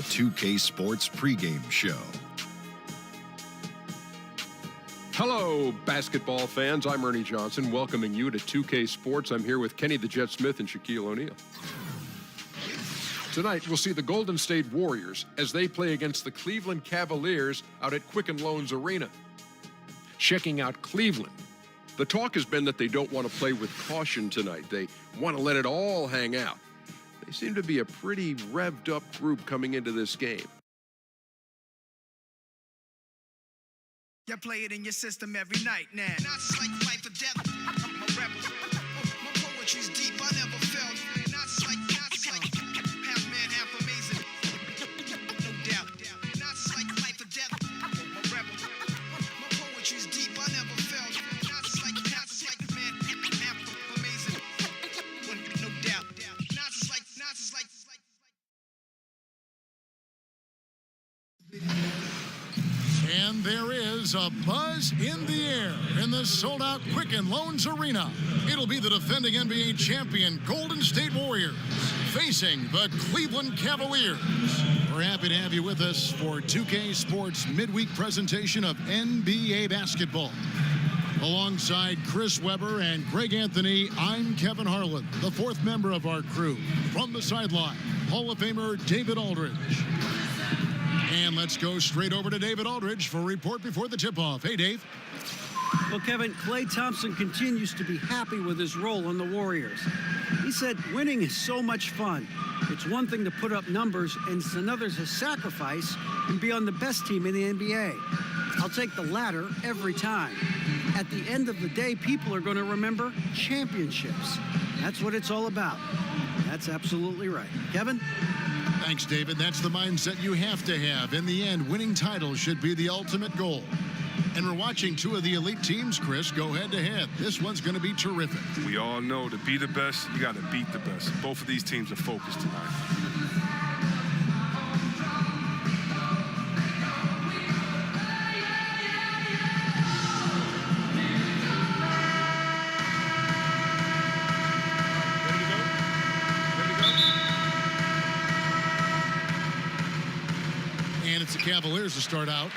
2K Sports pregame show. Hello, basketball fans. I'm Ernie Johnson, welcoming you to 2K Sports. I'm here with Kenny the Jet Smith and Shaquille O'Neal. Tonight, we'll see the Golden State Warriors as they play against the Cleveland Cavaliers out at Quicken Loans Arena. Checking out Cleveland. The talk has been that they don't want to play with caution tonight. They want to let it all hang out. They seem to be a pretty revved up group coming into this game. You play it in your system every night now. Not just like life or death. I'm a rebel. My poetry's deep, I never felt. Not just like half man, half amazing. No doubt. Not just like life or death. I'm a rebel. My poetry's deep, I never felt. Not just like man, half amazing. No doubt. Not just like. And there is a buzz in the air in the sold-out Quicken Loans Arena. It'll be the defending NBA champion Golden State Warriors facing the Cleveland Cavaliers. We're happy to have you with us for 2K Sports midweek presentation of NBA basketball. Alongside Chris Webber and Greg Anthony, I'm Kevin Harlan, the fourth member of our crew. From the sideline, Hall of Famer David Aldridge. And let's go straight over to David Aldridge for a report before the tip-off. Hey, Dave. Well, Kevin, Klay Thompson continues to be happy with his role on the Warriors. He said winning is so much fun. It's one thing to put up numbers, and it's another to sacrifice and be on the best team in the NBA. I'll take the latter every time. At the end of the day, people are going to remember championships. That's what it's all about. That's absolutely right. Kevin? Thanks, David. That's the mindset you have to have. In the end, winning titles should be the ultimate goal. And we're watching two of the elite teams, Chris, go head-to-head. This one's going to be terrific. We all know to be the best, you got to beat the best. Both of these teams are focused tonight. It's the Cavaliers to start out.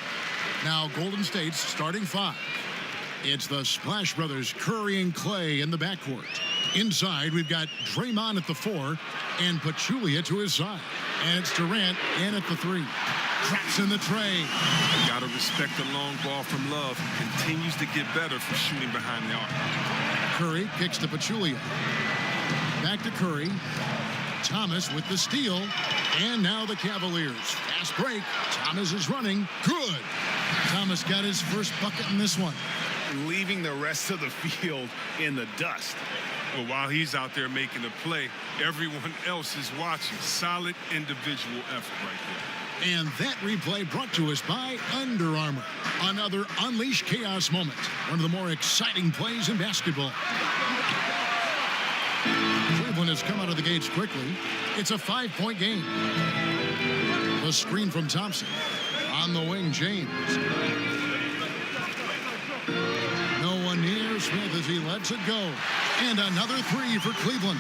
Now Golden State's starting five. It's the Splash Brothers, Curry and Klay in the backcourt. Inside, we've got Draymond at the 4 and Pachulia to his side. And it's Durant in at the 3. Traps in the tray. You got to respect the long ball from Love. Continues to get better for shooting behind the arc. Curry kicks to Pachulia. Back to Curry. Thomas with the steal. And now the Cavaliers. Fast break. Thomas is running. Good. Thomas got his first bucket in this one. Leaving the rest of the field in the dust. Well, while he's out there making the play, everyone else is watching. Solid individual effort right there. And that replay brought to us by Under Armour. Another Unleash Chaos moment. One of the more exciting plays in basketball. Cleveland has come out of the gates quickly. It's a 5-point game. The screen from Thompson. On the wing, James. No one near Smith as he lets it go. And another 3 for Cleveland.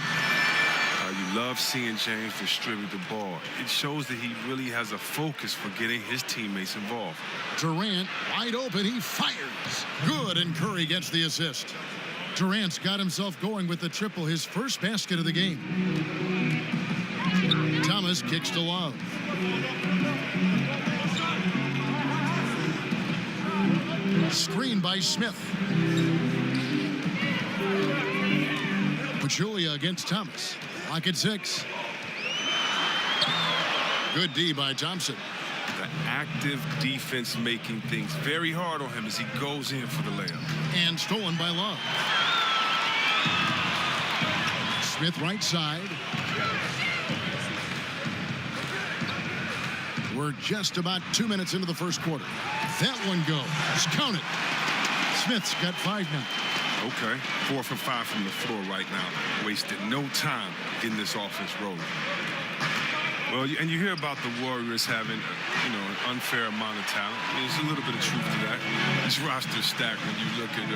You love seeing James distribute the ball. It shows that he really has a focus for getting his teammates involved. Durant wide open. He fires. Good, and Curry gets the assist. Durant's got himself going with the triple, his first basket of the game. Thomas kicks to Love. Screen by Smith. Pachulia against Thomas. Lock at 6. Good D by Thompson. The active defense making things very hard on him as he goes in for the layup. And stolen by Love. Smith right side. We're just about 2 minutes into the first quarter. That one goes. Count it. Smith's got 5 now. Okay, 4 for 5 from the floor right now. Wasted no time getting this offense rolling. Well, and you hear about the Warriors having, an unfair amount of talent. I mean, there's a little bit of truth to that. This roster's stacked when you look at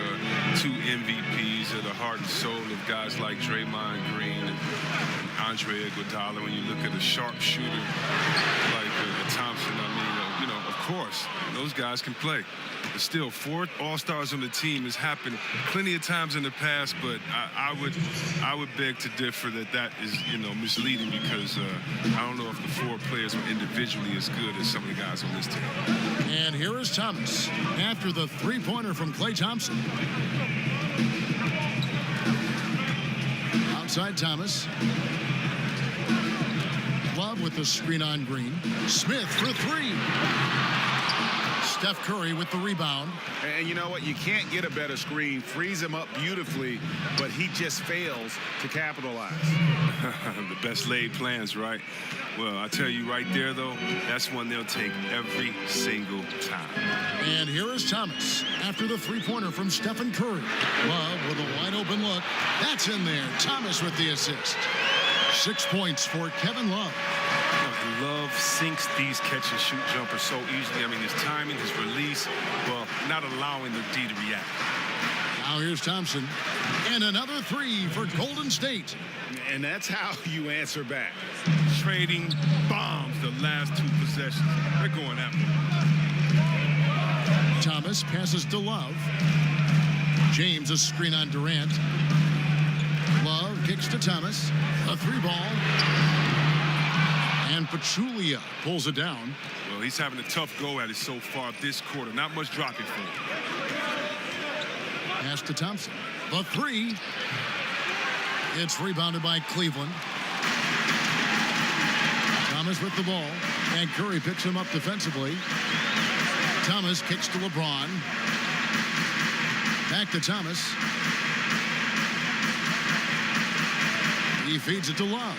2 MVPs of the heart and soul of guys like Draymond Green and Andre Iguodala, when you look at a sharpshooter like Thompson, I mean, you know, of course, those guys can play. But still, 4 All-Stars on the team has happened plenty of times in the past, but I would beg to differ that is, you know, misleading, because I don't know if the 4 players are individually as good as some of the guys on this team. And here is Thomas after the three-pointer from Klay Thompson. Outside Thomas. Love with the screen on Green. Smith for 3. Steph Curry with the rebound. And you know what? You can't get a better screen. Frees him up beautifully, but he just fails to capitalize. The best laid plans, right? Well, I tell you right there, though, that's one they'll take every single time. And here is Thomas after the three-pointer from Stephen Curry. Love with a wide-open look. That's in there. Thomas with the assist. 6 points for Kevin Love. And Love sinks these catch-and-shoot jumpers so easily. I mean, his timing, his release, well, not allowing the D to react. Now here's Thompson. And another 3 for Golden State. And that's how you answer back. Trading bombs the last 2 possessions. They're going after him. Thomas passes to Love. James a screen on Durant. Love kicks to Thomas. A 3-ball. And Pachulia pulls it down. Well, he's having a tough go at it so far this quarter. Not much dropping for him. Pass to Thompson. The 3. It's rebounded by Cleveland. Thomas with the ball. And Curry picks him up defensively. Thomas kicks to LeBron. Back to Thomas. He feeds it to Love.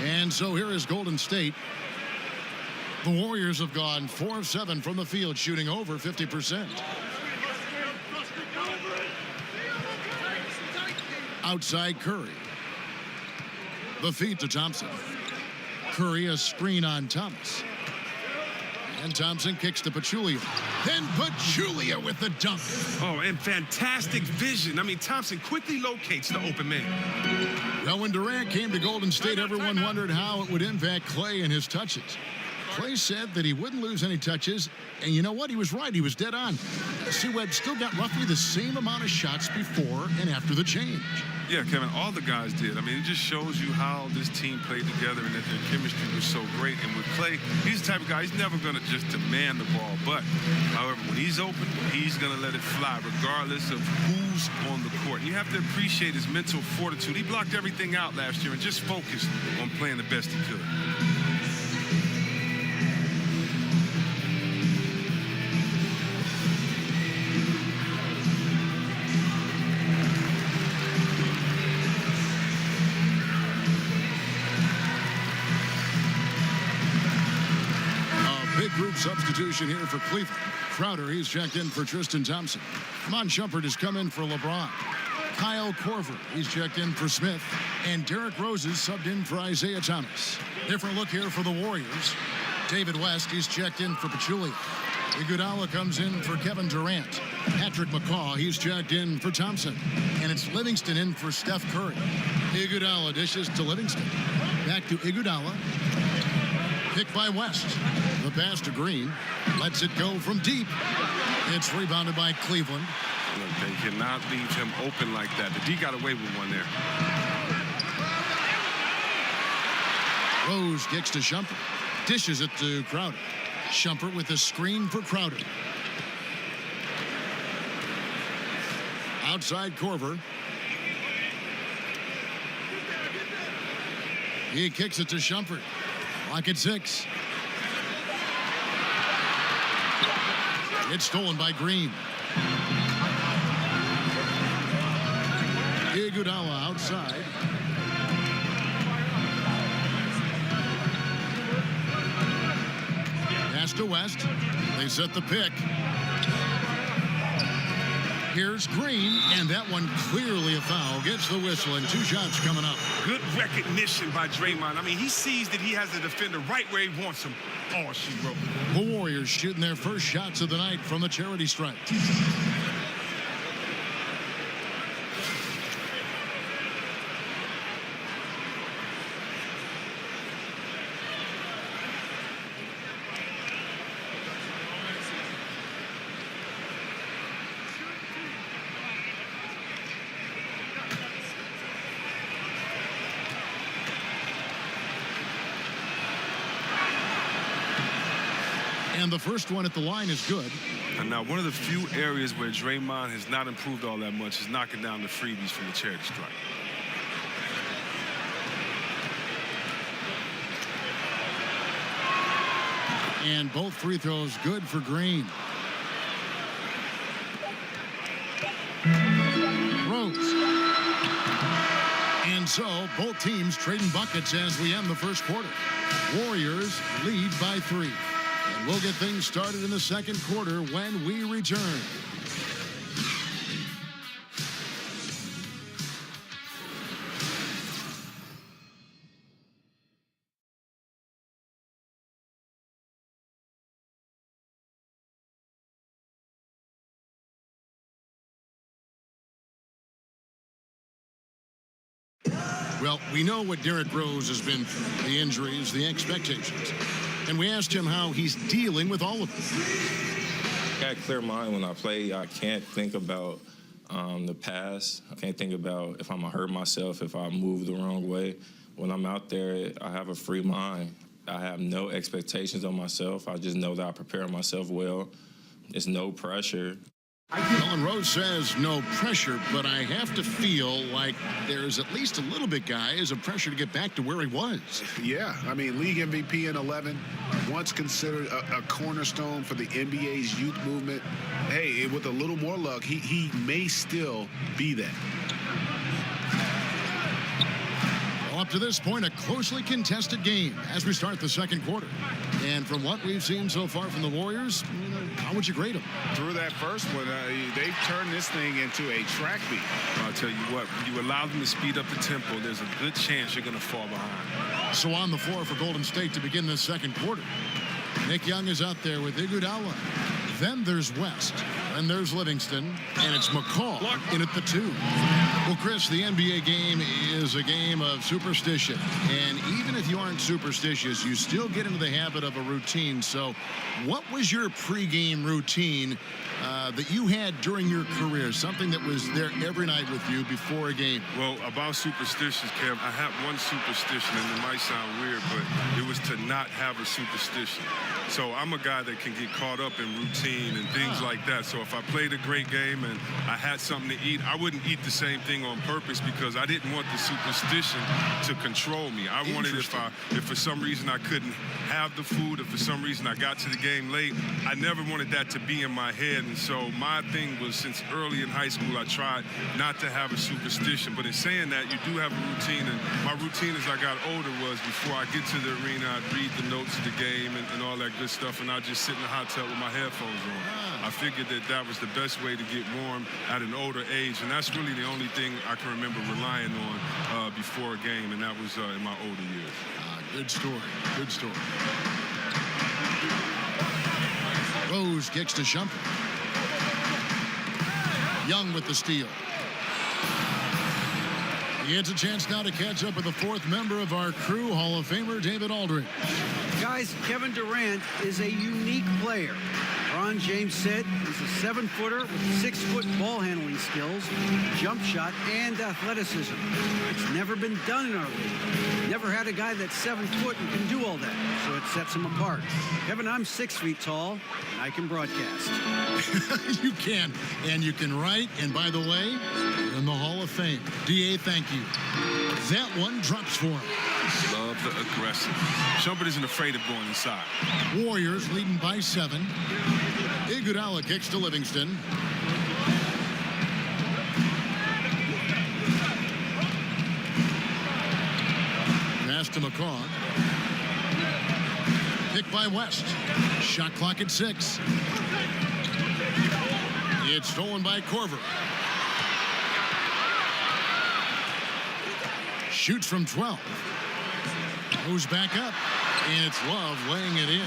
And so here is Golden State. The Warriors have gone 4 of 7 from the field, shooting over 50%. Outside Curry. The feed to Thompson. Curry a screen on Thomas. And Thompson kicks to Pachulia. Then Pachulia with the dunk. Oh, and fantastic vision. I mean, Thompson quickly locates the open man. Now, when Durant came to Golden State, everyone wondered how it would impact Klay and his touches. Klay said that he wouldn't lose any touches, and you know what? He was right. He was dead on. C-Webb still got roughly the same amount of shots before and after the change. Yeah, Kevin, all the guys did. I mean, it just shows you how this team played together and that their chemistry was so great. And with Klay, he's the type of guy, he's never going to just demand the ball. But, however, when he's open, he's going to let it fly regardless of who's on the court. And you have to appreciate his mental fortitude. He blocked everything out last year and just focused on playing the best he could. Group substitution here for Cleveland. Crowder, he's checked in for Tristan Thompson. Mon Shumpert has come in for LeBron. Kyle Korver, he's checked in for Smith. And Derrick Rose is subbed in for Isaiah Thomas. Different look here for the Warriors. David West, he's checked in for Pachulia. Iguodala comes in for Kevin Durant. Patrick McCaw, he's checked in for Thompson. And it's Livingston in for Steph Curry. Iguodala dishes to Livingston. Back to Iguodala. Picked by West. The pass to Green. Lets it go from deep. It's rebounded by Cleveland. Look, they cannot leave him open like that. The D got away with one there. Rose kicks to Shumpert. Dishes it to Crowder. Shumpert with a screen for Crowder. Outside Korver. He kicks it to Shumpert. Lock at 6. It's stolen by Green. Iguodala outside. Pass to West. They set the pick. Here's Green, and that one clearly a foul. Gets the whistle, and 2 shots coming up. Good recognition by Draymond. I mean, he sees that he has the defender right where he wants him. Oh, she wrote. The Warriors shooting their first shots of the night from the charity stripe. And the first one at the line is good. And now one of the few areas where Draymond has not improved all that much is knocking down the freebies from the charity stripe. And both free throws good for Green. Rose. And so both teams trading buckets as we end the first quarter. Warriors lead by 3. And we'll get things started in the second quarter when we return. Well, we know what Derrick Rose has been through, the injuries, the expectations. And we asked him how he's dealing with all of it. I got a clear mind when I play. I can't think about the past. I can't think about if I'm going to hurt myself, if I move the wrong way. When I'm out there, I have a free mind. I have no expectations on myself. I just know that I prepare myself well. There's no pressure. Colin Rose says no pressure, but I have to feel like there's at least a little bit, guys, of pressure to get back to where he was. Yeah, I mean, league MVP in 11, once considered a cornerstone for the NBA's youth movement. Hey, with a little more luck, he may still be that. Well, up to this point, a closely contested game as we start the second quarter. And from what we've seen so far from the Warriors, how would you grade them? Through that first one, they've turned this thing into a track meet. I'll tell you what, when you allow them to speed up the tempo, there's a good chance you're going to fall behind. So on the floor for Golden State to begin this second quarter. Nick Young is out there with Iguodala. Then there's West. Then there's Livingston. And it's McCall in at the 2. Well, Chris, the NBA game is a game of superstition. And even if you aren't superstitious, you still get into the habit of a routine. So what was your pregame routine that you had during your career? Something that was there every night with you before a game? Well, about superstitions, Kev, I have one superstition, and it might sound weird, but it was to not have a superstition. So I'm a guy that can get caught up in routine and things like that. So if I played a great game and I had something to eat, I wouldn't eat the same thing on purpose because I didn't want the superstition to control me. I wanted if for some reason I couldn't have the food, if for some reason I got to the game late, I never wanted that to be in my head. And so my thing was, since early in high school, I tried not to have a superstition. But in saying that, you do have a routine. And my routine as I got older was before I get to the arena, I'd read the notes of the game and all that good stuff, and I'd just sit in the hot tub with my headphones on. I figured that was the best way to get warm at an older age, and that's really the only thing I can remember relying on before a game, and that was in my older years. Good story. Good story. Rose kicks to Shumpert. Young with the steal. He gets a chance now to catch up with the 4th member of our crew, Hall of Famer David Aldridge. Guys, Kevin Durant is a unique player. LeBron James said he's a 7-footer with 6-foot ball handling skills, jump shot, and athleticism. It's never been done in our league. Never had a guy that's 7 foot and can do all that, so it sets him apart. Kevin, I'm 6 feet tall, and I can broadcast. You can, and you can write, and by the way, you're in the Hall of Fame. DA, thank you. That one drops for him. Love the aggressive. Shumpert isn't afraid of going inside. Warriors leading by 7. Iguodala kicks to Livingston. Pass to McCaw. Pick by West. Shot clock at 6. It's stolen by Corver. Shoots from 12. Moves back up. And it's Love laying it in.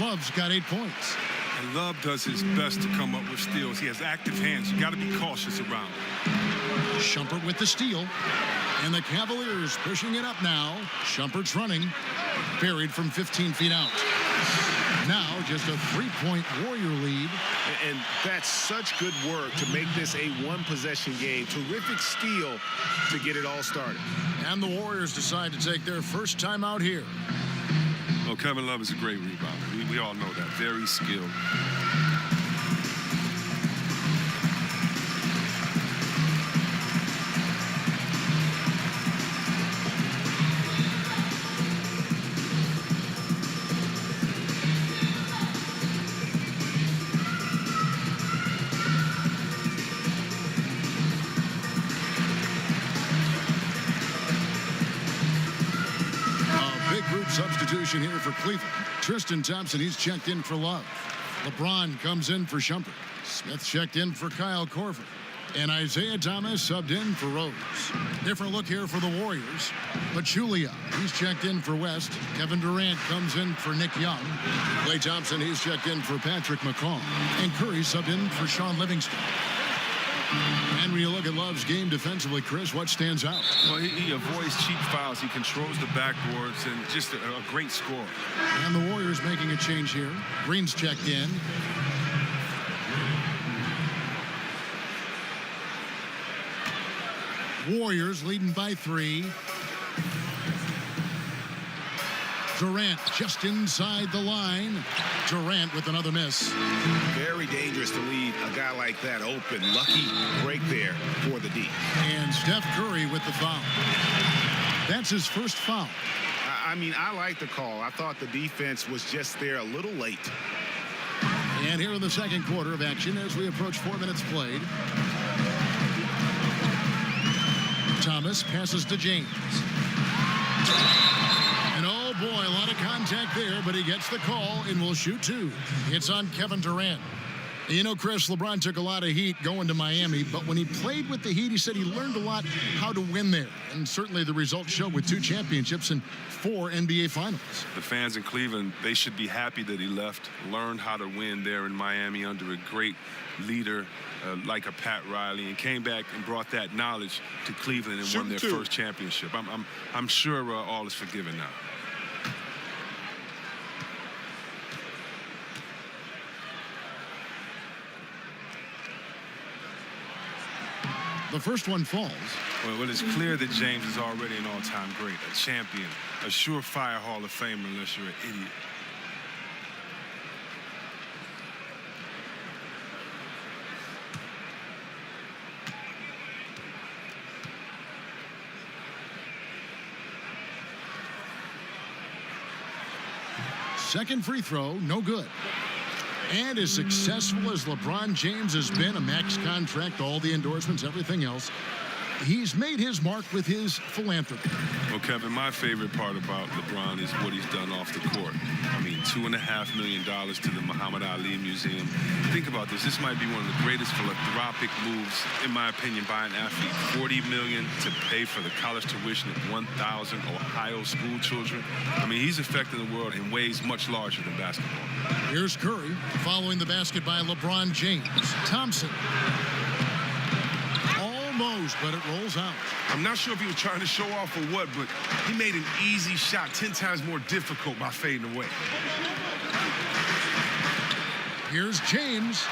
Love's got 8 points. And Love does his best to come up with steals. He has active hands. You got to be cautious around him. Shumpert with the steal. And the Cavaliers pushing it up now. Shumpert's running. Buried from 15 feet out. Now just a 3-point Warrior lead. And that's such good work to make this a one-possession game. Terrific steal to get it all started. And the Warriors decide to take their first time out here. Well, Kevin Love is a great rebounder. We all know that. Very skilled. Substitution here for Cleveland. Tristan Thompson, he's checked in for Love. LeBron comes in for Shumpert. Smith checked in for Kyle Korver. And Isaiah Thomas subbed in for Rose. Different look here for the Warriors. Pachulia, he's checked in for West. Kevin Durant comes in for Nick Young. Klay Thompson, he's checked in for Patrick McCaw. And Curry subbed in for Sean Livingston. And when you look at Love's game defensively, Chris, what stands out? Well, he avoids cheap fouls. He controls the backboards and just a great scorer. And the Warriors making a change here. Green's checked in. Warriors leading by 3. Durant just inside the line. Durant with another miss. Very dangerous to leave a guy like that open. Lucky break there for the D. And Steph Curry with the foul. That's his first foul. I mean, I like the call. I thought the defense was just there a little late. And here in the second quarter of action as we approach 4 minutes played. Thomas passes to James. And oh boy, a lot of contact there, but he gets the call and will shoot 2. It's on Kevin Durant. You know, Chris, LeBron took a lot of heat going to Miami, but when he played with the Heat, he said he learned a lot how to win there. And certainly the results show with 2 championships and 4 NBA Finals. The fans in Cleveland, they should be happy that he left, learned how to win there in Miami under a great leader like a Pat Riley, and came back and brought that knowledge to Cleveland and won their first championship. I'm sure all is forgiven now. The first one falls. Well, it's clear that James is already an all-time great, a champion, a surefire Hall of Famer unless you're an idiot. Second free throw, no good. And as successful as LeBron James has been, a max contract, all the endorsements, everything else, he's made his mark with his philanthropy. Well, Kevin, my favorite part about LeBron is what he's done off the court. I mean, $2.5 million to the Muhammad Ali Museum. Think about this. This might be one of the greatest philanthropic moves, in my opinion, by an athlete. $40 million to pay for the college tuition of 1,000 Ohio school children. I mean, he's affecting the world in ways much larger than basketball. Here's Curry following the basket by LeBron James. Thompson. Almost, but it rolls out. I'm not sure if he was trying to show off or what, but he made an easy shot 10 times more difficult by fading away. Here's James.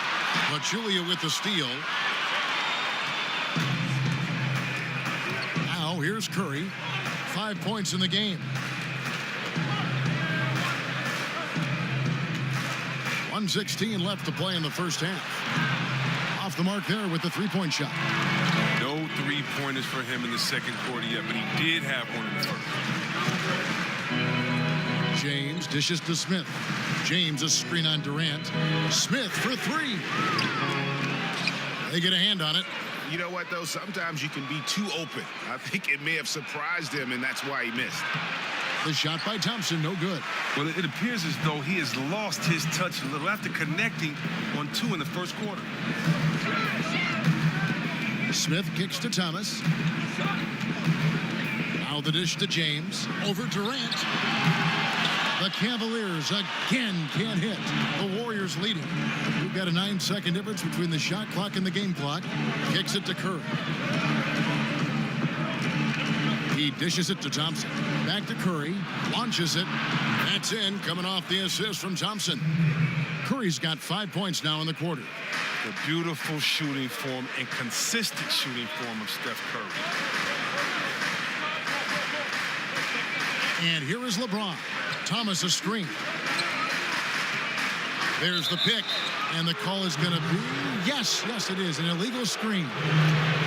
Pachulia with the steal. Now here's Curry. 5 points in the game. 1:16 left to play in the first half. Off the mark there with the three-point shot. No three-pointers for him in the second quarter yet, but he did have one in the first. James dishes to Smith. James, a screen on Durant. Smith for 3. They get a hand on it. You know what, though? Sometimes you can be too open. I think it may have surprised him, and that's why he missed. The shot by Thompson, no good. Well, it appears as though he has lost his touch a little after connecting on 2 in the first quarter. Smith kicks to Thomas. Now the dish to James. Over Durant. The Cavaliers again can't hit. The Warriors leading. We've got a 9-second difference between the shot clock and the game clock. Kicks it to Curry. He dishes it to Thompson. Back to Curry. Launches it. That's in. Coming off the assist from Thompson. Curry's got 5 points now in the quarter. The beautiful shooting form and consistent shooting form of Steph Curry. And here is LeBron. Thomas a screen. There's the pick. And the call is going to be, yes, it is, an illegal screen.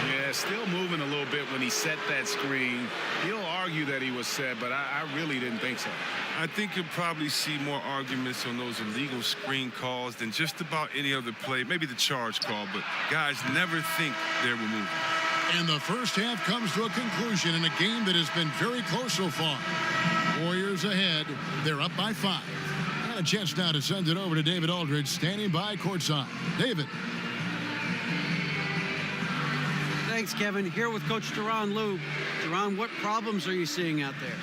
Yeah, still moving a little bit when he set that screen. He'll argue that he was set, but I really didn't think so. I think you'll probably see more arguments on those illegal screen calls than just about any other play. Maybe the charge call, but guys never think they're removed. And the first half comes to a conclusion in a game that has been very close so far. Warriors ahead. They're up by 5. Got a chance now to send it over to David Aldridge, standing by courtside. David. Thanks, Kevin. Here with Coach Teron Lue. Teron, what problems are you seeing out there?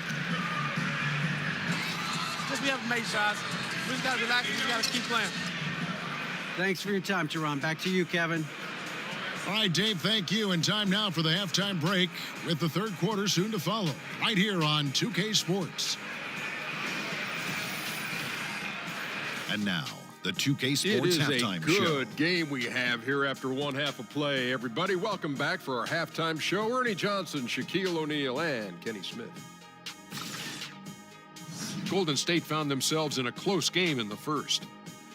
Just we haven't made shots. We just got to relax. We just got to keep playing. Thanks for your time, Teron. Back to you, Kevin. All right, Dave, thank you. And time now for the halftime break with the third quarter soon to follow right here on 2K Sports. And now, the 2K Sports halftime show. It is a good game we have here after one half of play. Everybody, welcome back for our halftime show. Ernie Johnson, Shaquille O'Neal, and Kenny Smith. Golden State found themselves in a close game in the first.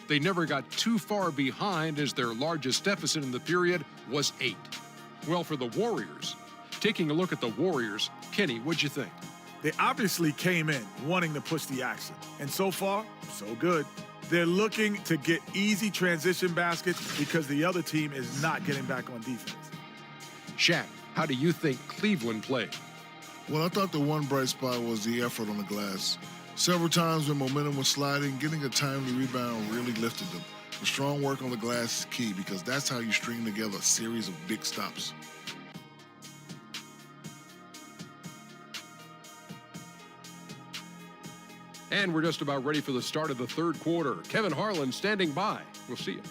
They never got too far behind as their largest deficit in the period was 8. Well, for the Warriors, taking a look at the Warriors, Kenny, what'd you think? They obviously came in wanting to push the action. And so far, so good. They're looking to get easy transition baskets because the other team is not getting back on defense. Shaq, how do you think Cleveland played? Well, I thought the one bright spot was the effort on the glass. Several times when momentum was sliding, getting a timely rebound really lifted them. The strong work on the glass is key because that's how you string together a series of big stops. And we're just about ready for the start of the third quarter. Kevin Harlan standing by. We'll see you.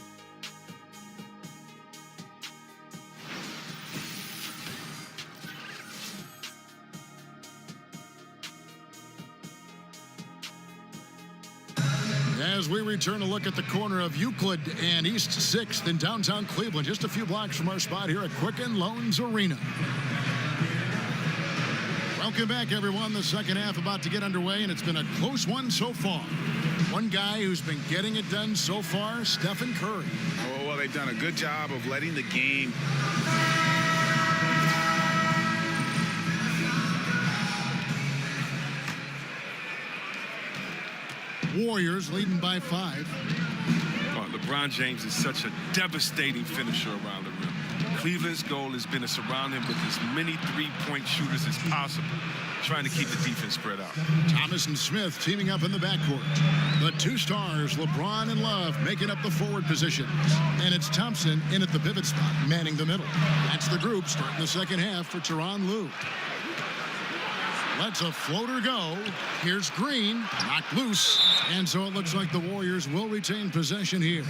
As we return to look at the corner of Euclid and East 6th in downtown Cleveland, just a few blocks from our spot here at Quicken Loans Arena. Welcome back, everyone. The second half about to get underway, and it's been a close one so far. One guy who's been getting it done so far, Stephen Curry. Oh, well, they've done a good job of letting the game Warriors leading by 5. Well, LeBron James is such a devastating finisher around the rim. Cleveland's goal has been to surround him with as many three-point shooters as possible, trying to keep the defense spread out. Thomas and Smith teaming up in the backcourt. The two stars, LeBron and Love, making up the forward positions. And it's Thompson in at the pivot spot, manning the middle. That's the group starting the second half for Teron Lue. Lets a floater go. Here's Green, knocked loose. And so it looks like the Warriors will retain possession here.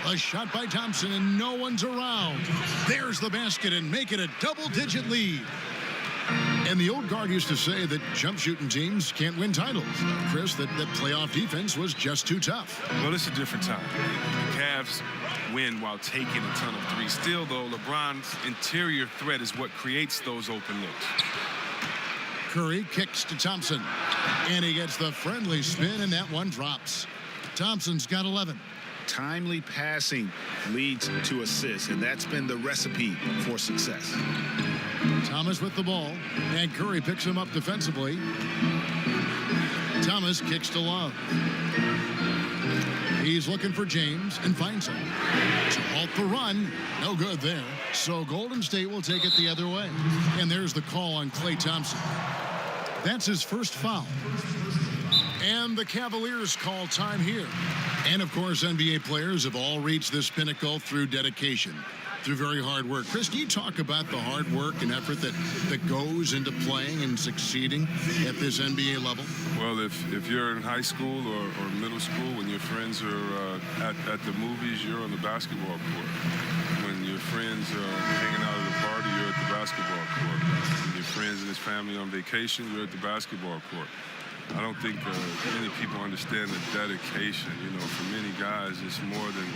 A shot by Thompson, and no one's around. There's the basket and make it a double-digit lead. And the old guard used to say that jump shooting teams can't win titles. Chris, that playoff defense was just too tough. Well, it's a different time. The Cavs win while taking a ton of threes. Still, though, LeBron's interior threat is what creates those open looks. Curry kicks to Thompson, and he gets the friendly spin, and that one drops. Thompson's got 11. timely passing leads to assists, and that's been the recipe for success. Thomas with the ball, and Curry picks him up defensively. Thomas kicks to Love. He's looking for James and finds him. To halt the run, no good there. So Golden State will take it the other way. And there's the call on Klay Thompson. That's his first foul. And the Cavaliers call time here. And, of course, NBA players have all reached this pinnacle through dedication, through very hard work. Chris, can you talk about the hard work and effort that goes into playing and succeeding at this NBA level? Well, if you're in high school or middle school, when your friends are at the movies, you're on the basketball court. When your friends are hanging out at a party, you're at the basketball court. When your friends and his family on vacation, you're at the basketball court. I don't think many people understand the dedication. You know, for many guys, it's more than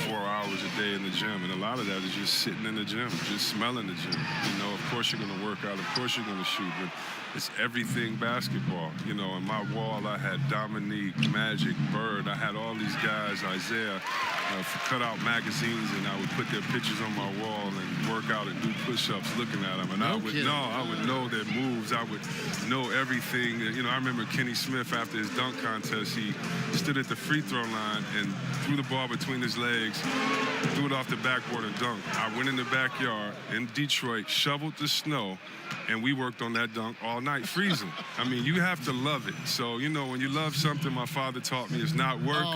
4 hours a day in the gym. And a lot of that is just sitting in the gym, just smelling the gym. You know, of course you're going to work out, of course you're going to shoot, but it's everything basketball. You know, on my wall, I had Dominique, Magic, Bird. I had all these guys, Isaiah, cut out magazines, and I would put their pictures on my wall and work out and do push-ups looking at them. And I would know their moves. I would know everything. You know, I remember Kenny Smith, after his dunk contest, he stood at the free throw line and threw the ball between his legs, threw it off the backboard and dunked. I went in the backyard in Detroit, shoveled the snow, and we worked on that dunk all night, freezing. I mean, you have to love it. So, you know, when you love something, my father taught me, it's not work.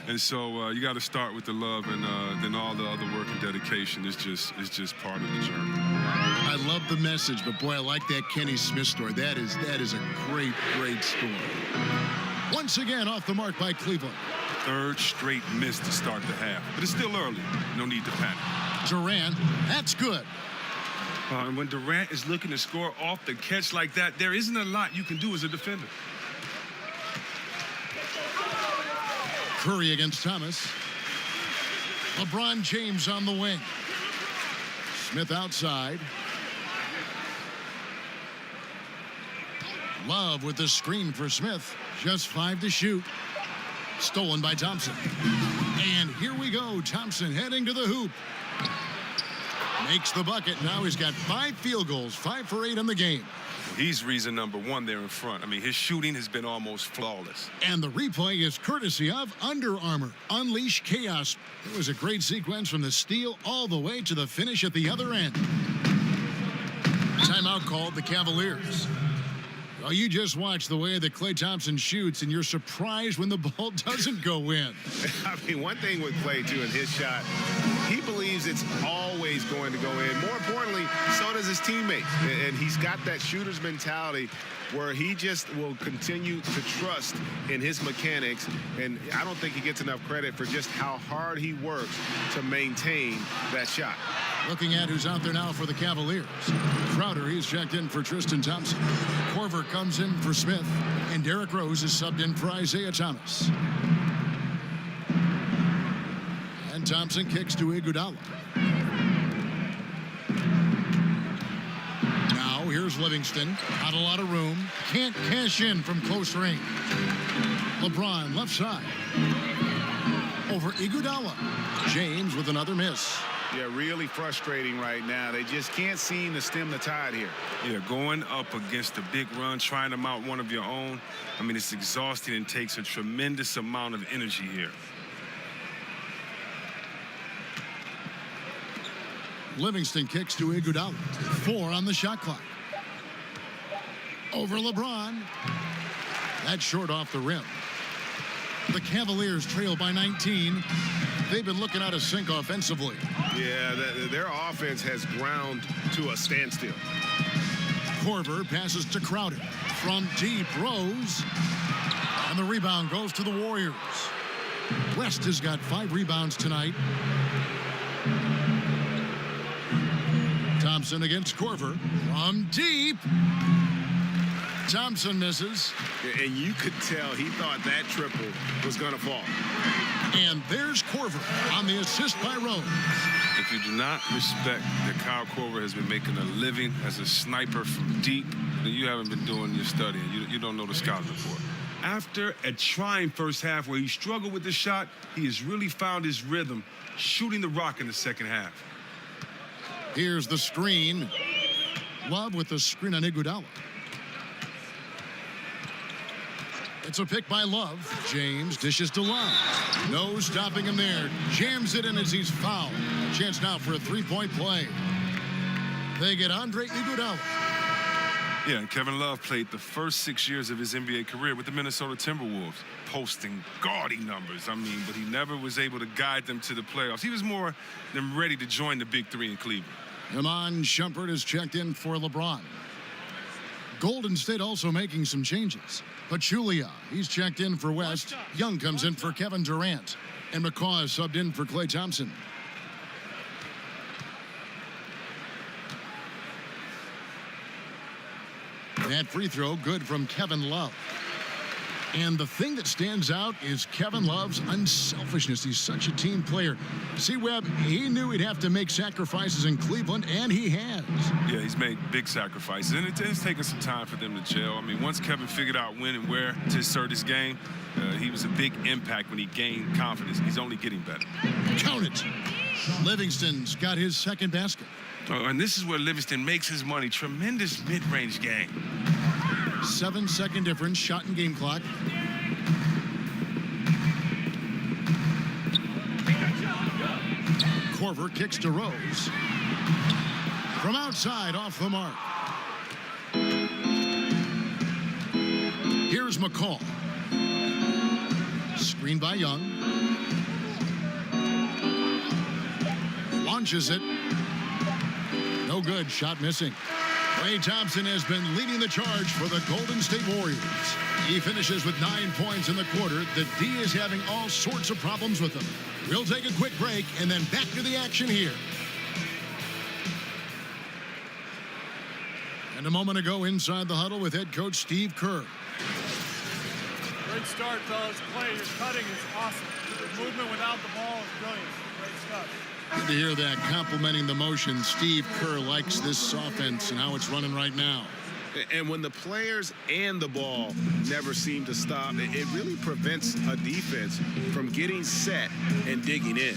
And so you got to start with the love, and then all the other work and dedication is just part of the journey. I love the message, but boy, I like that Kenny Smith story. That is a great, great story. Once again, off the mark by Cleveland. Third straight miss to start the half, but it's still early. No need to panic. Durant, that's good. And when Durant is looking to score off the catch like that, there isn't a lot you can do as a defender. Curry against Thomas. LeBron James on the wing. Smith outside. Love with the screen for Smith. Just 5 to shoot. Stolen by Thompson. And here we go. Thompson heading to the hoop. Makes the bucket. Now he's got 5 field goals, 5 for 8 in the game. He's reason number 1 there in front. I mean, his shooting has been almost flawless. And the replay is courtesy of Under Armour. Unleash chaos. It was a great sequence from the steal all the way to the finish at the other end. Timeout called the Cavaliers. Well, you just watch the way that Klay Thompson shoots, and you're surprised when the ball doesn't go in. I mean, one thing with Klay, too, in his shot, he believes it's always going to go in. More importantly, so does his teammates. And he's got that shooter's mentality where he just will continue to trust in his mechanics. And I don't think he gets enough credit for just how hard he works to maintain that shot. Looking at who's out there now for the Cavaliers. Crowder, he's checked in for Tristan Thompson. Korver comes in for Smith. And Derrick Rose is subbed in for Isaiah Thomas. And Thompson kicks to Iguodala. Now here's Livingston. Not a lot of room. Can't cash in from close range. LeBron left side. Over Iguodala. James with another miss. Yeah, really frustrating right now. They just can't seem to stem the tide here. Yeah, going up against a big run, trying to mount one of your own. I mean, it's exhausting and takes a tremendous amount of energy here. Livingston kicks to Iguodala. 4 on the shot clock. Over LeBron. That's short off the rim. The Cavaliers trail by 19. They've been looking out of sync offensively. Yeah, their offense has ground to a standstill. Korver passes to Crowder. From deep, Rose. And the rebound goes to the Warriors. West has got 5 rebounds tonight. Thompson against Korver. From deep. Thompson misses. And you could tell he thought that triple was going to fall. And there's Korver on the assist by Rose. If you do not respect that Kyle Korver has been making a living as a sniper from deep, then you haven't been doing your studying. You don't know the scouting report. After a trying first half where he struggled with the shot, he has really found his rhythm, shooting the rock in the second half. Here's the screen. Love with the screen on Iguodala. It's a pick by Love. James dishes to Love. No stopping him there. Jams it in as he's fouled. Chance now for a three-point play. They get Andre Iguodala. Yeah, and Kevin Love played the first 6 years of his NBA career with the Minnesota Timberwolves, posting gaudy numbers. But he never was able to guide them to the playoffs. He was more than ready to join the Big Three in Cleveland. Iman Shumpert is checked in for LeBron. Golden State also making some changes. Pachulia, he's checked in for West. Young comes in for Kevin Durant. And McCaw is subbed in for Klay Thompson. That free throw good from Kevin Love. And the thing that stands out is Kevin Love's unselfishness. He's such a team player. See, Webb, he knew he'd have to make sacrifices in Cleveland, and he has. Yeah, he's made big sacrifices, and it's taken some time for them to gel. Once Kevin figured out when and where to assert his game, he was a big impact when he gained confidence. He's only getting better. Count it. Livingston's got his second basket. And this is where Livingston makes his money. Tremendous mid-range game. 7-second difference, shot and game clock. Korver kicks to Rose. From outside, off the mark. Here's McCall. Screen by Young. Launches it. No good, shot missing. Klay Thompson has been leading the charge for the Golden State Warriors. He finishes with 9 points in the quarter. The D is having all sorts of problems with him. We'll take a quick break and then back to the action here. And a moment ago inside the huddle with head coach Steve Kerr. Great start, fellas. Klay, your cutting is awesome. Your movement without the ball is brilliant. Great stuff. Good to hear that, complimenting the motion. Steve Kerr likes this offense and how it's running right now. And when the players and the ball never seem to stop, it really prevents a defense from getting set and digging in.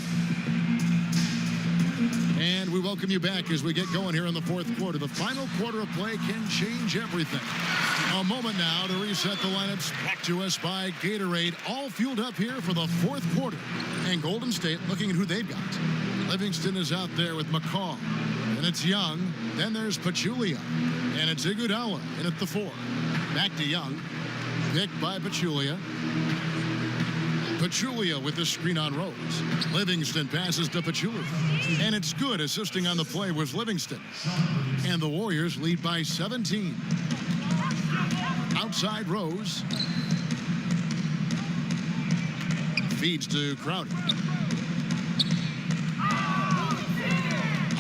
And we welcome you back as we get going here in the fourth quarter. The final quarter of play can change everything. A moment now to reset the lineups. Back to us by Gatorade. All fueled up here for the fourth quarter. And Golden State looking at who they've got. Livingston is out there with McCaw. And it's Young. Then there's Pachulia. And it's Iguodala in at the 4. Back to Young. Picked by Pachulia. Pachulia with the screen on Rose. Livingston passes to Pachulia. And it's good. Assisting on the play was Livingston. And the Warriors lead by 17. Outside Rose. Feeds to Crowder.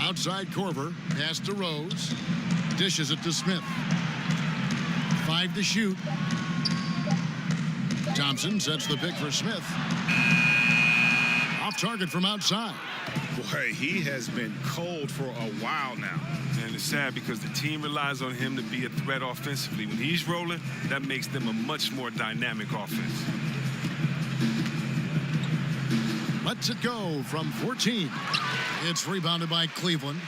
Outside Korver. Pass to Rose. Dishes it to Smith. 5 to shoot. Thompson sets the pick for Smith. Off target from outside. Boy, he has been cold for a while now. And it's sad because the team relies on him to be a threat offensively. When he's rolling, that makes them a much more dynamic offense. Lets it go from 14. It's rebounded by Cleveland.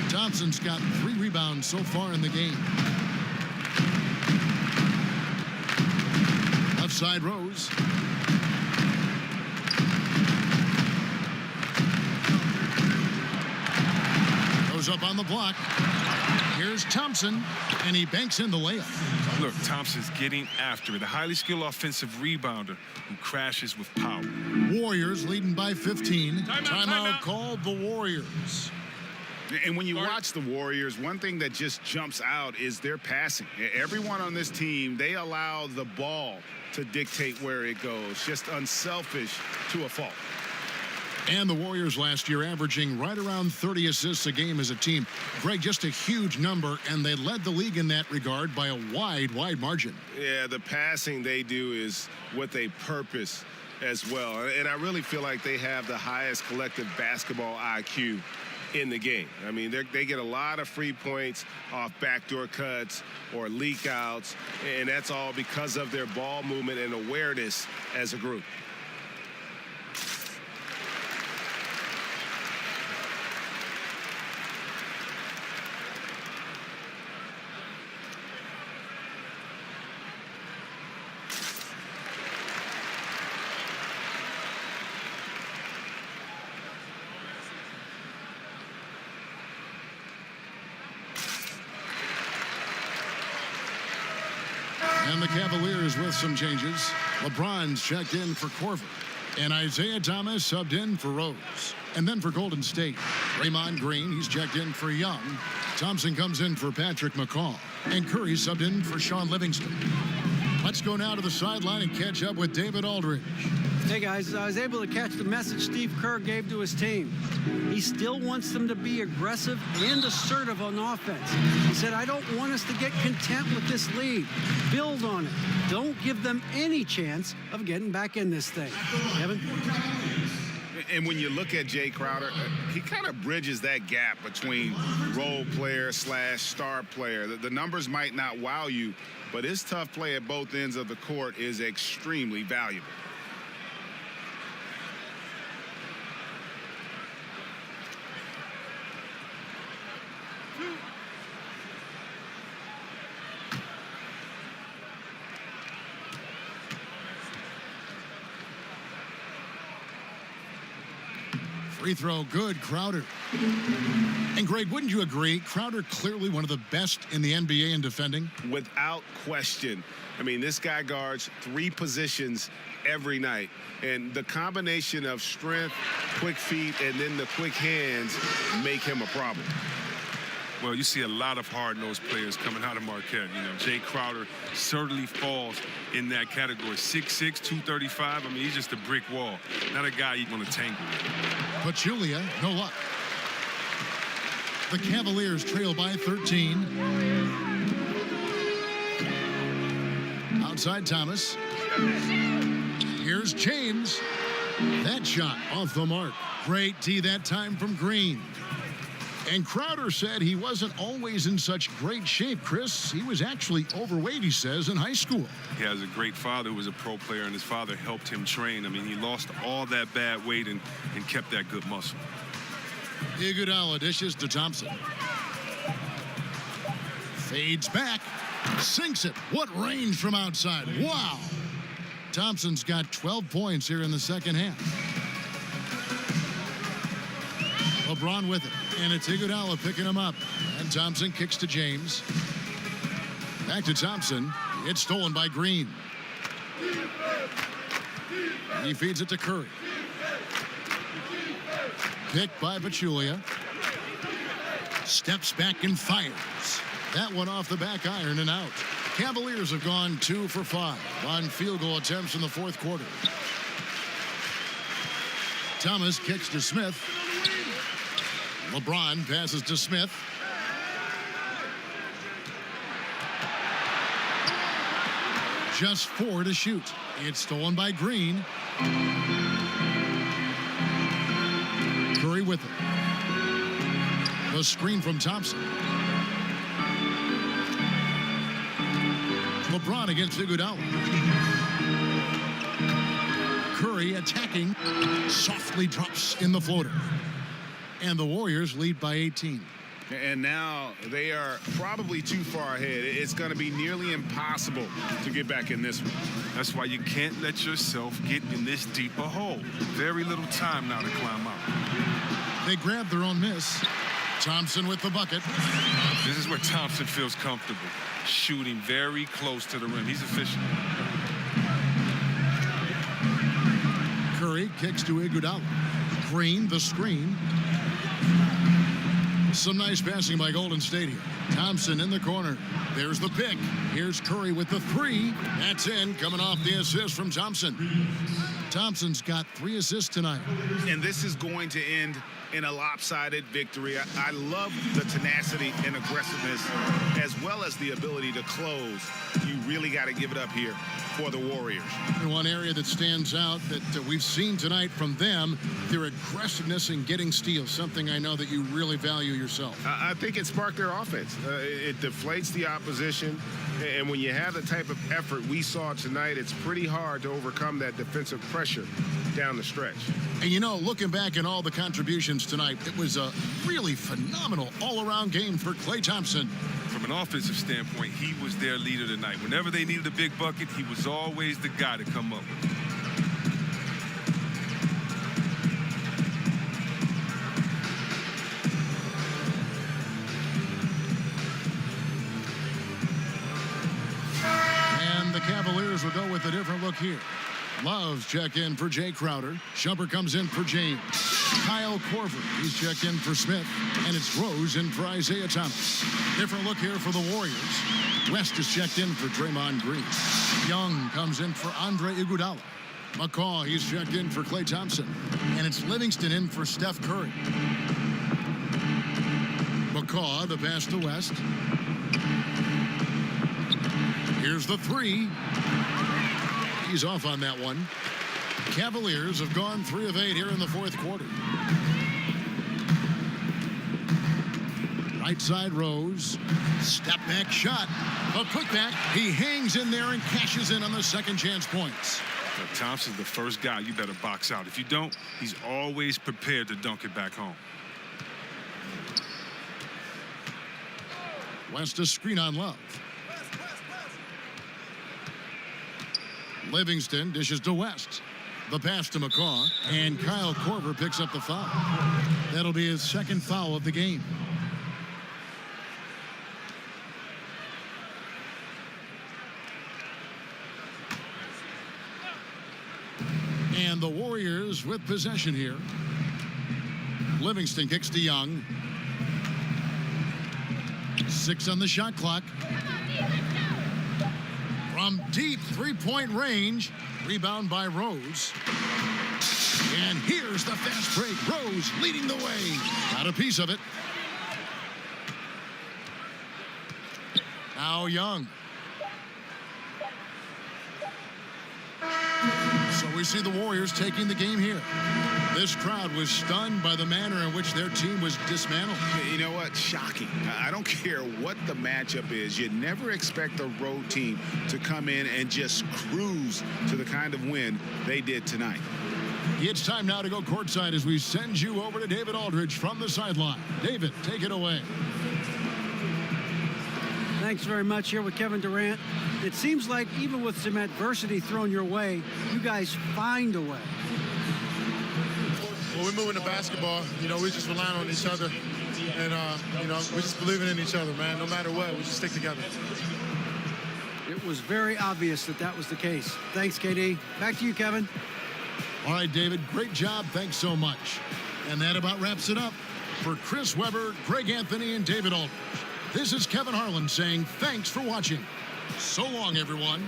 Thompson's got 3 rebounds so far in the game. Left side Rose. Goes up on the block. Here's Thompson, and he banks in the layup. Look, Thompson's getting after it. A highly skilled offensive rebounder who crashes with power. Warriors leading by 15. Timeout called the Warriors. And when you watch the Warriors, one thing that just jumps out is their passing. Everyone on this team, they allow the ball to dictate where it goes. Just unselfish to a fault. And the Warriors last year averaging right around 30 assists a game as a team. Greg, just a huge number, and they led the league in that regard by a wide margin. Yeah, the passing they do is what they purpose as well. And I really feel like they have the highest collective basketball IQ in the game. I mean, they get a lot of free points off backdoor cuts or leak outs, and that's all because of their ball movement and awareness as a group. And the Cavaliers with some changes. LeBron's checked in for Corver. And Isaiah Thomas subbed in for Rose. And then for Golden State, Draymond Green, he's checked in for Young. Thompson comes in for Patrick McCaw. And Curry subbed in for Sean Livingston. Let's go now to the sideline and catch up with David Aldridge. Hey, guys, I was able to catch the message Steve Kerr gave to his team. He still wants them to be aggressive and assertive on offense. He said, I don't want us to get content with this lead. Build on it. Don't give them any chance of getting back in this thing. Kevin? And when you look at Jay Crowder, he kind of bridges that gap between role player / star player. The numbers might not wow you, but his tough play at both ends of the court is extremely valuable. Free throw, good, Crowder. And Greg, wouldn't you agree, Crowder clearly one of the best in the NBA in defending? Without question. I mean, this guy guards 3 positions every night. And the combination of strength, quick feet, and then the quick hands make him a problem. Well, you see a lot of hard-nosed players coming out of Marquette. You know, Jay Crowder certainly falls in that category. 6'6", 235. I mean, he's just a brick wall. Not a guy you want to tangle with. Pachulia, no luck. The Cavaliers trail by 13. Outside Thomas. Here's James. That shot off the mark. Great D that time from Green. And Crowder said he wasn't always in such great shape, Chris. He was actually overweight, he says, in high school. He has a great father who was a pro player, and his father helped him train. I mean, he lost all that bad weight and kept that good muscle. Iguodala dishes to Thompson. Fades back. Sinks it. What range from outside. Wow. Thompson's got 12 points here in the second half. LeBron with it. And it's Iguodala picking him up. And Thompson kicks to James. Back to Thompson. It's stolen by Green. He feeds it to Curry. Picked by Pachulia. Steps back and fires. That one off the back iron and out. Cavaliers have gone 2 for 5 on field goal attempts in the fourth quarter. Thomas kicks to Smith. LeBron passes to Smith. Just 4 to shoot. It's stolen by Green. Curry with it. The screen from Thompson. LeBron against Iguodala. Curry attacking. Softly drops in the floater. And the Warriors lead by 18. And now they are probably too far ahead. It's going to be nearly impossible to get back in this one. That's why you can't let yourself get in this deep a hole. Very little time now to climb out. They grab their own miss. Thompson with the bucket. This is where Thompson feels comfortable. Shooting very close to the rim. He's efficient. Curry kicks to Iguodala. Green, the screen. Some nice passing by Golden State here. Thompson in the corner. There's the pick. Here's Curry with the 3. That's in, coming off the assist from Thompson. Thompson's got 3 assists tonight. And this is going to end in a lopsided victory. I love the tenacity and aggressiveness as well as the ability to close. You really got to give it up here for the Warriors. And one area that stands out that we've seen tonight from them, their aggressiveness in getting steals, something I know that you really value yourself. I think it sparked their offense. It deflates the opposition. And when you have the type of effort we saw tonight, it's pretty hard to overcome that defensive pressure down the stretch. And you know, looking back at all the contributions tonight, it was a really phenomenal all-around game for Klay Thompson. From an offensive standpoint, he was their leader tonight. Whenever they needed a big bucket, he was always the guy to come up with it. Cavaliers will go with a different look here. Loves check in for Jay Crowder. Shumpert comes in for James. Kyle Korver, he's checked in for Smith. And it's Rose in for Isaiah Thomas. Different look here for the Warriors. West is checked in for Draymond Green. Young comes in for Andre Iguodala. McCaw, he's checked in for Klay Thompson. And it's Livingston in for Steph Curry. McCaw, the pass to West. Here's the three. He's off on that one. Cavaliers have gone 3 of 8 here in the fourth quarter. Right side Rose. Step back shot. A putback. He hangs in there and cashes in on the second chance points. Now, Thompson's the first guy you better box out. If you don't, he's always prepared to dunk it back home. West a screen on Love. Livingston dishes to West. The pass to McCaw, and Kyle Korver picks up the foul. That'll be his second foul of the game. And the Warriors with possession here. Livingston kicks to Young. 6 on the shot clock. From deep three-point range. Rebound by Rose. And here's the fast break. Rose leading the way. Got a piece of it. Now Young. So we see the Warriors taking the game here. This crowd was stunned by the manner in which their team was dismantled. You know what? Shocking. I don't care what the matchup is. You never expect a road team to come in and just cruise to the kind of win they did tonight. It's time now to go courtside as we send you over to David Aldridge from the sideline. David, take it away. Thanks very much. Here with Kevin Durant. It seems like even with some adversity thrown your way, you guys find a way. When we're moving the basketball, you know, we're just relying on each other. And, you know, we're just believing in each other, man. No matter what, we just stick together. It was very obvious that that was the case. Thanks, KD. Back to you, Kevin. All right, David, great job. Thanks so much. And that about wraps it up. For Chris Webber, Greg Anthony, and David Aldridge, this is Kevin Harlan saying thanks for watching. So long, everyone.